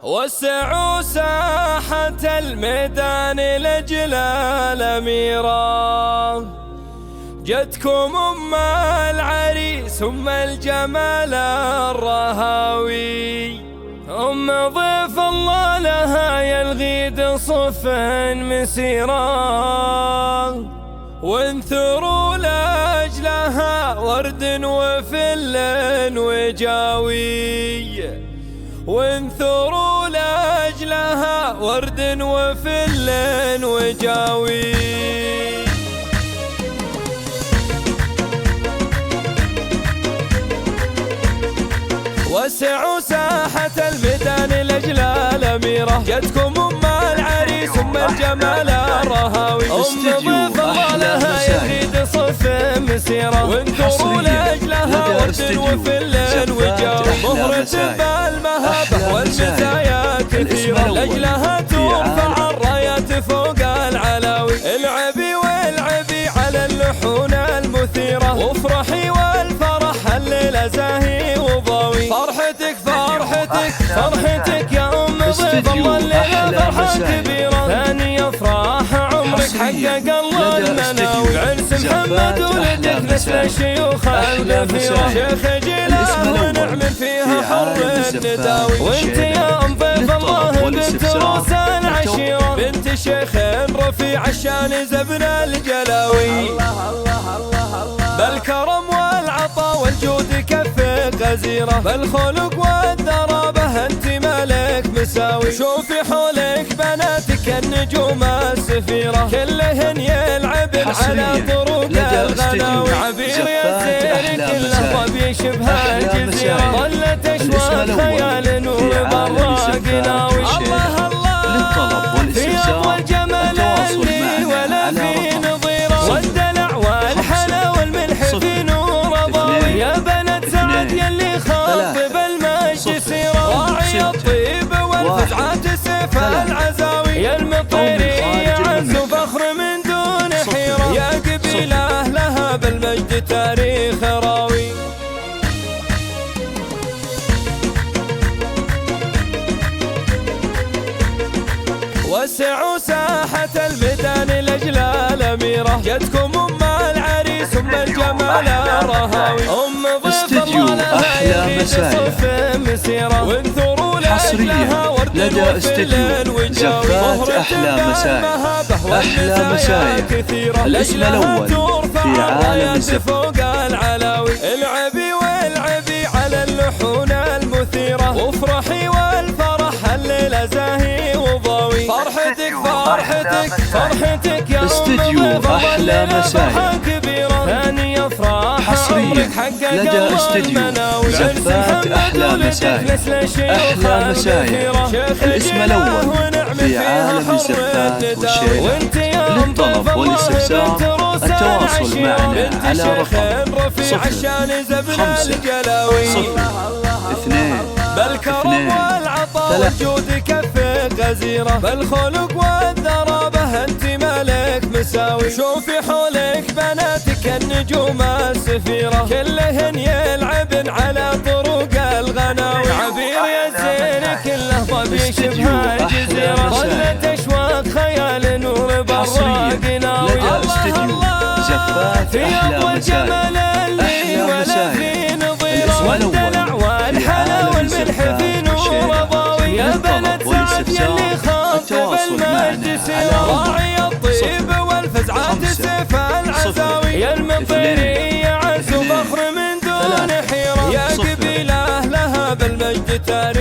وسعوا ساحة الميدان لأجل الأميرة، جدكم أم العريس أم الجمال الرهاوي، أم ضيف الله لها يلغيد صف مسيرة، وانثروا لأجلها ورد وفل وجاوي، وانثروا لأجلها ورد وفل وجاوي. وسعوا ساحة الميدان لأجل الأميرة، جدكم أم العريس أم الجمال الرهاوي، أم ضيف الله لها يزيد صف مسيرة، وانثروا لأجلها ورد وفل وجاوي، مهرة بالمهابة والمزايا كثيرة، لأجلها ترفع الرايات فوق العلاوي، العبي والعبي على اللحون المثيرة، وافرحي والفرح الليلة زاهي وضاوي، فرحتك فرحتك فرحتك يا أم ضيف الله الليلة فرحة كبيرة، ثاني أفراح عمرك حقق الله المناوي، عرس محمد ولدك مثل الشيوخ الغفيرة، شيخ جيلان ونعم فيها حر النداوي، وانت يا أم ضيف الله بنت روس العشيرة، بنت شيخ رفيع الشان زبن الجلاوي، بالكرم والعطاء والجود كف غزيرة، بالخلق والدرابة انت ملك مساوي، شوفي حولك بناتك النجوم السفيرة، كلهن يلعبن على طرق الغناوي، عبير يزين كله ضبي شبه الجزيرة، ظلت اشواق خيال نور براق ناوي، الله الله في أفضل جمال اللي ولا في نظيرة، والدلع والحلا والملح في نور ضاوي، يا بنت سعد يلي خاطب المجد سيرة، راعي الطيب والفزعات سيف العزاوي، يا المطيري عز وفخر من دون حيرة، يا قبيلة لها بالمجد تاريخ راوي. وسعوا ساحة الميدان لأجل الأميرة، جدكم أم العريس أم الجمال الرهاوي، أم ضيف الله لها يزيد صف مسيرة، وانثروا لأجلها ورد وفل وجاوي، مهرة بالمهابة والمزايا كثيرة، لأجلها ترفع الرايات فوق العلاوي، العبي والعبي على اللحون المثيرة، وافرحي والفرح الليلة زاهي وضاوي، فرحتك فرحتك فرحتك يا أم ضيف الله فرحة كبيرة، ثاني أفراح عمرك حقق الله المناوي، زفات أحلى مسايا، أحلى مسايا الاسم الأول في عالم الزفات والشيلات، للطلب والاستفسار التواصل معنا على رقم 0 5 بالكرم والعطاء والجود كف غزيرة، بالخلق والدرابة انت ملك مساوي، شوفي حولك بناتك النجوم السفيرة، كلهن يلعبن على طرق الغناوي، عبير يزين كله ضبي شبه الجزيرة، ظلت اشواق خيال نور براق ناوي، الله الله في أفضل جمال اللي ولا في نظيرة، والدلع والحلا والملح في نور ضاوي، يا بنت سعد يلي خاطب المجد سيرة، راعي الطيب والفزعات سيف العزاوي، يا المطيري عز وفخر من دون حيرة، يا قبيلة لها بالمجد تاريخ.